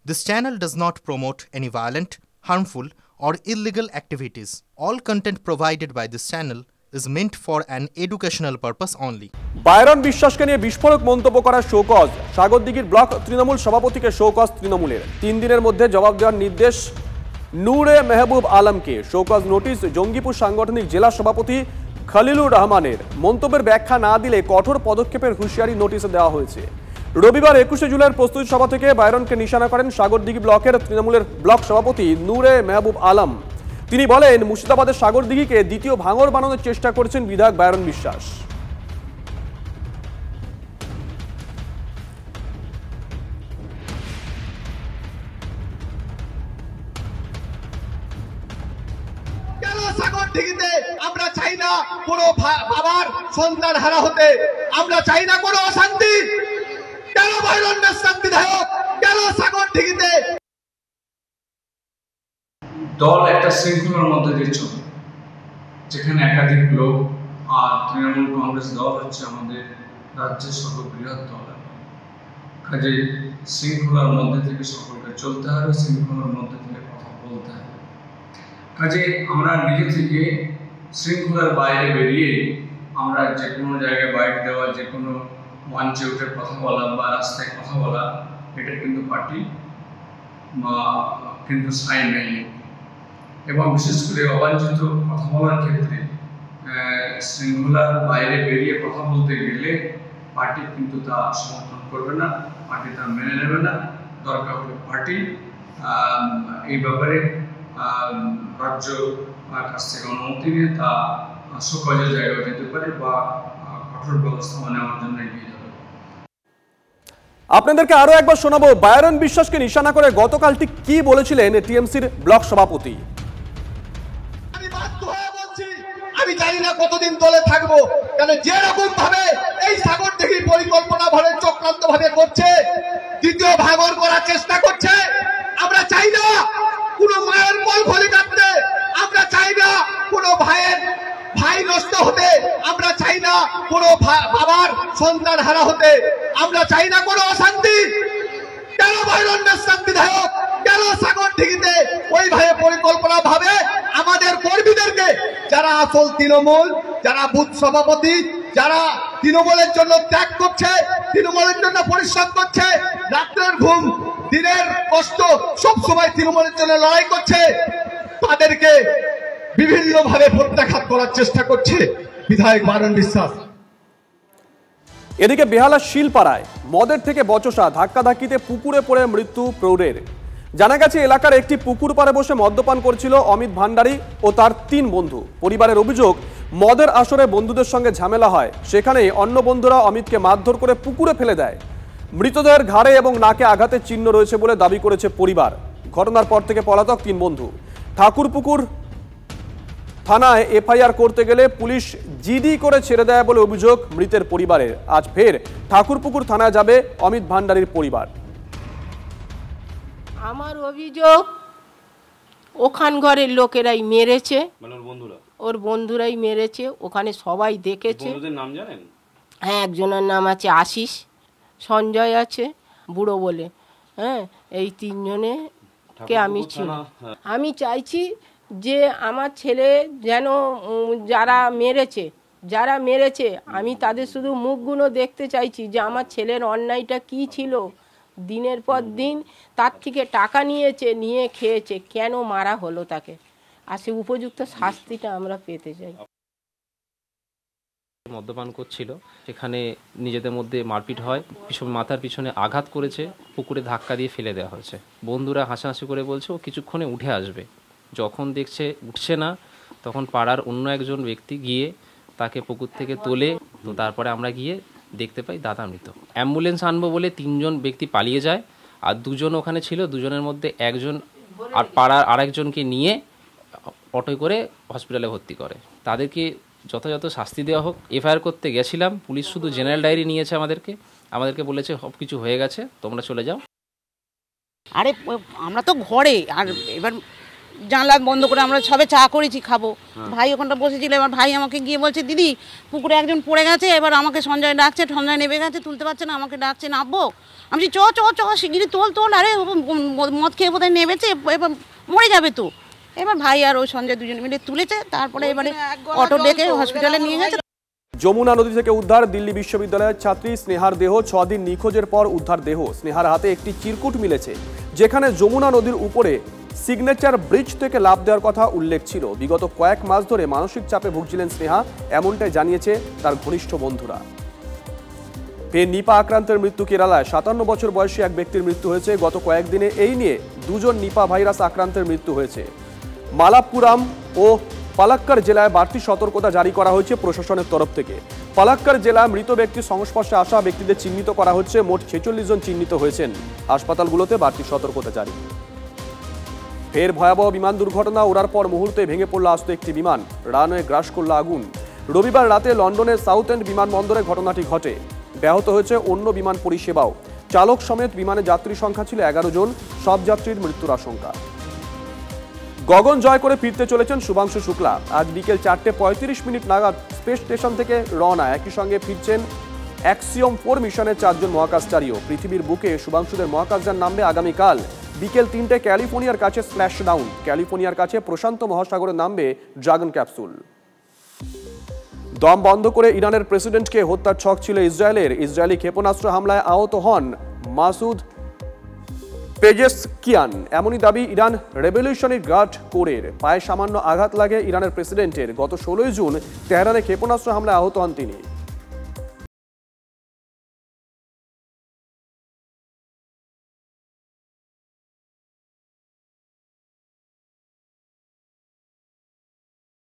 This channel does not promote any violent, harmful, or illegal activities. All content provided by this channel is meant for an educational purpose only. Byron বিশ্বাসকে নিয়ে বিস্ফোরক মন্তব্য করা show cause সাগরদিঘির block Trinamool সভাপতিকে show cause তৃণমূলের 3 দিনের মধ্যে জবাব দেওয়ার নির্দেশ নূরে মেহবুব আলমকে। শোকজ নোটিশ জঙ্গিপুর সাংগঠনিক জেলা সভাপতি খলিলুর রহমানের। মন্তব্যের ব্যাখ্যা না দিলে কঠোর পদক্ষেপের হুঁশিয়ারি নোটিশে দেওয়া হয়েছে। রবিবার 21শে জুলাইয়ের প্রস্তুতি সভা থেকে বায়রনকে নিশানা করেন সাগরদিঘি ব্লকের তৃণমূলের ব্লক সভাপতি নূরে মেহবুব আলম। তিনি বলেন, মুর্শিদাবাদের সাগরদিঘিকে দ্বিতীয় ভাঙড় বানানোর চেষ্টা করেছেন বিধায়ক বায়রন বিশ্বাস। সাগরদিঘিতে আমরা চাই না কোনো বাবার সন্তান হারা হতে, আমরা চাই না কোনো অশান্তি। কেন বায়রন বিশ্বাস বিধায়ক, কেন সাগরদিঘিতে? দল একটা শৃঙ্খলার মধ্যে দিয়ে চলে, যেখানে একাধিক লোক, আর তৃণমূল কংগ্রেস দল হচ্ছে আমাদের রাজ্যের সর্ববৃহৎ দল। কাজে শৃঙ্খলার মধ্যে থেকে সকলকে চলতে হবে, শৃঙ্খলার মধ্যে থেকে কথা বলতে হবে। কাজে আমরা নিজে থেকে শৃঙ্খলার বাইরে বেরিয়ে আমরা যে কোনো জায়গায় বাইট দেওয়া, যে কোনো মঞ্চে উঠে কথা বলা বা রাস্তায় কথা বলা, এটা কিন্তু পার্টি কিন্তু সাইন নেই। এবং বিশেষ করে অবাঞ্ছিত কথা বলার ক্ষেত্রে শৃঙ্খলার বাইরে বেরিয়ে কথা বলতে গেলে পার্টি কিন্তু তা সমর্থন করবে না, পার্টি তা মেনে নেবে না। দরকার হলে পার্টি এই ব্যাপারে রাজ্য কাছ থেকে অনুমতি নিয়ে তা সুকাজের জায়গায় যেতে পারে বা কঠোর ব্যবস্থা নেওয়ার জন্য এগিয়ে যাবে। আপনাদেরকে আরো একবার শোনাবো বায়রন বিশ্বাসকে নিশানা করে গতকাল ঠিক কি বলেছিলেন টিএমসির ব্লক সভাপতি। আমি জানি না কতদিন দলে থাকবো, কেন যেরকম ভাবে এই সাগরদিঘি পরিকল্পনা ভাবে চক্রান্ত ভাবে করছে, দ্বিতীয় ভাঙড় করার চেষ্টা করছে। আমরা চাই না কোনো মায়ের মল ভরে কাটতে, আমরা চাই না কোনো ভাই নষ্ট হতে, আমরা চাই না কোনো বাবার সন্তান হারা হতে, আমরা চাই না কোনো অশান্তি। কেন বায়রন বিশ্বাস বিধায়ক, কেন সাগরদিঘিতে ওইভাবে পরিকল্পনা ভাবে আমাদের কর্মীদেরকে, যারা আসল তৃণমূল, যারা বুথ সভাপতি, যারা তৃণমূলের জন্য ত্যাগ করছে, তৃণমূলের জন্য পরিশ্রম করছে, রাত্রের ঘুম দিনের কষ্ট সব সময় তৃণমূলের জন্য লড়াই করছে, তাদেরকে বিভিন্ন ভাবে প্রত্যাঘাত করার চেষ্টা করছে বিধায়ক বায়রন বিশ্বাস। এদিকে বেহালা শিলপাড়ায় মদের থেকে বচসা, ধাক্কাধাক্কিতে পুকুরে পড়ে মৃত্যু প্রৌঢ়ের। জানা গেছে এলাকার একটি পুকুর পাড়ে বসে মদ্যপান করছিল অমিত ভান্ডারী ও তার 3 বন্ধু। পরিবারের অভিযোগ, মদের আসরে বন্ধুদের সঙ্গে ঝামেলা হয়, সেখানে অন্য বন্ধুরা অমিতকে মারধর করে পুকুরে ফেলে দেয়। মৃতদেহের ঘাড়ে এবং নাকে আঘাতের চিহ্ন রয়েছে বলে দাবি করেছে পরিবার। ঘটনার পর থেকে পলাতক 3 বন্ধু। ঠাকুরপুকুর থানায় এফআইআর করতে গেলে পুলিশ জিডি করে ছেড়ে দেয় বলে অভিযোগ মৃতের পরিবারের। আজ ফের ঠাকুরপুকুর থানায় যাবে অমিত ভান্ডারীর পরিবার। আমার অভিযোগ, ওখান ঘরের লোকেরাই মেরেছে, মানে ওর বন্ধুরাই মেরেছে। ওখানে সবাই দেখেছে। বন্ধুদের নাম জানেন? হ্যাঁ, একজনের নাম আছে আশিস, সঞ্জয় আছে বুড়ো বলে। হ্যাঁ, এই 3 জনেকে আমি চিনি। আমি চাইছি যে আমার ছেলে যেন যারা মেরেছে আমি তাদের শুধু মুখগুলো দেখতে চাইছি, যে আমার ছেলের অন্যায়টা কি ছিল। দিনের পর দিন তার থেকে টাকা নিয়ে খেয়েছে, কেন মারা হলো তাকে, আর সে উপযুক্ত শাস্তিটা আমরা পেতে চাই। মদ্যপান করছিল, সেখানে নিজেদের মধ্যে মারপিট হয়, মাথার পিছনে আঘাত করেছে, পুকুরে ধাক্কা দিয়ে ফেলে দেওয়া হয়েছে। বন্ধুরা হাসাহাসি করে বলছে ও কিছুক্ষণে উঠে আসবে। যখন দেখছে উঠছে না, তখন পাড়ার অন্য একজন ব্যক্তি গিয়ে তাকে পুকুর থেকে তোলে। তো তারপরে আমরা গিয়ে দেখতে পাই দাদা মৃত। অ্যাম্বুলেন্স আনবো বলে 3 জন ব্যক্তি পালিয়ে যায়, আর 2 জন ওখানে ছিল। 2 জনের মধ্যে একজন আর পাড়ার আরেকজনকে নিয়ে অটোয় করে হসপিটালে ভর্তি করে। তাদেরকে যথাযথ শাস্তি দেওয়া হোক। এফআইআর করতে গেছিলাম, পুলিশ শুধু জেনারেল ডায়েরি নিয়েছে, আমাদেরকে বলেছে সব কিছু হয়ে গেছে, তোমরা চলে যাও। আরে আমরা তো ঘরে, আর এবার জানলা বন্ধ করে আমরা সবে চা করেছি খাবো, ভাই ওখানটা বসেছিল। এবার ভাই আমাকে গিয়ে বলছে দিদি পুকুরে একজন পড়ে গেছে, এবার আমাকে সঞ্জয় ডাকছে, সঞ্জয় নেমে গেছে, তুলতে পারছে না, আমাকে ডাকছে নামবো। আমি চ চ চ শিগগিরি তোল, আরে মদ খেয়ে বোধহয় নেমেছে, এবার মরে যাবে তো। এবার ভাই আর ওই সঞ্জয় দুজন মিলে তুলেছে, তারপরে এবারে অটো ডেকে হসপিটালে নিয়ে গেছে। যমুনা নদী থেকে উদ্ধার দিল্লি বিশ্ববিদ্যালয়ের ছাত্রী স্নেহার দেহ। 6 দিন নিখোঁজের পর উদ্ধার দেহ। স্নেহার হাতে একটি চিরকুট মিলেছে, যেখানে যমুনা নদীর উপরে সিগনেচার ব্রিজ থেকে লাফ দেওয়ার কথা উল্লেখ ছিল। বিগত কয়েক মাস ধরে মানসিক চাপে ভুগছিলেন স্নেহা, এমনটাই জানিয়েছে তার ঘনিষ্ঠ বন্ধুরা। ফের নিপা আক্রান্তের মৃত্যু কেরালায়। 57 বছর বয়সী এক ব্যক্তির মৃত্যু হয়েছে। গত কয়েকদিনে এই নিয়ে 2 জন নিপা ভাইরাস আক্রান্তের মৃত্যু হয়েছে। মালাপ্পুরাম ও পালাক্কাড় জেলায় বাড়তি সতর্কতা জারি করা হয়েছে প্রশাসনের তরফ থেকে। পালাক্কাড় জেলায় মৃত ব্যক্তির সংস্পর্শে আসা ব্যক্তিদের চিহ্নিত করা হচ্ছে। মোট 46 জন চিহ্নিত হয়েছেন। হাসপাতালগুলোতে বাড়তি সতর্কতা জারি। ফের ভয়াবহ বিমান দুর্ঘটনা। ওড়ার পর মুহূর্তে ভেঙে পড়ল আস্ত একটি বিমান, রানওয়ে গ্রাস করল আগুন। রবিবার রাতে লন্ডনের সাউথ এন্ড বিমানবন্দরে ঘটনাটি ঘটে। ব্যাহত হয়েছে অন্য বিমান পরিষেবাও। চালক সমেত বিমানে যাত্রী সংখ্যা ছিল 11 জন। সব যাত্রীর মৃত্যুর আশঙ্কা। গগন জয় করে ফিরতে চলেছেন শুভাংশু শুক্লা। আজ বিকেল 4:35 নাগাদ স্পেস স্টেশন থেকে রওনা। একই সঙ্গে ফিরছেন অ্যাক্সিওম 4 মিশনের 4 জন মহাকাশচারীও। পৃথিবীর বুকে শুভাংশুদের মহাকাশযান নামবে আগামীকাল। বিকেল 3টে ক্যালিফোর্নিয়ার কাছে স্প্ল্যাশ ডাউন। ক্যালিফোর্নিয়ার কাছে প্রশান্ত মহাসাগরে নামবে ড্রাগন ক্যাপসুল। দম বন্ধ করে ইরানের প্রেসিডেন্টকে হত্যার ছক ছিল ইসরায়েলের। ইসরায়েলি ক্ষেপণাস্ত্র হামলায় আহত হন মাসুদ পেজেশকিয়ান, এমনই দাবি ইরান রেভলিউশনারি গার্ড কোরের। পায়ে সামান্য আঘাত লাগে ইরানের প্রেসিডেন্টের। গত 16 জুন তেহরানে ক্ষেপণাস্ত্র হামলায় আহত হন তিনি।